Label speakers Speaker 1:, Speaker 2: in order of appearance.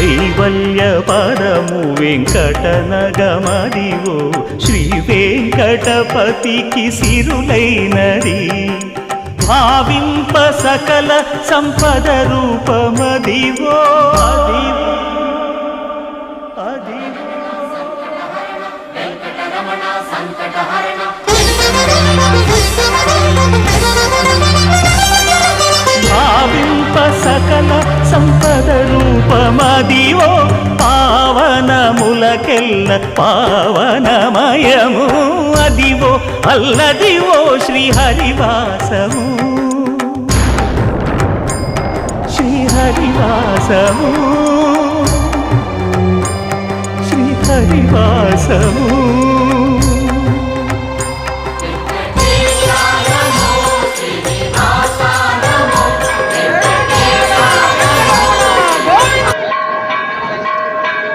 Speaker 1: కైవల్య పదము వెంకటనగమదివో శ్రీ వెంకటపతికి సిరులైనది భావింప సకల సంపద రూపమదివో భావింప సకల సంపద రూపమదివో పావనములకెల్ల పావనమయము అదివో అల్లదివో శ్రీహరివాసము శ్రీహరివాసము శ్రీహరివాసము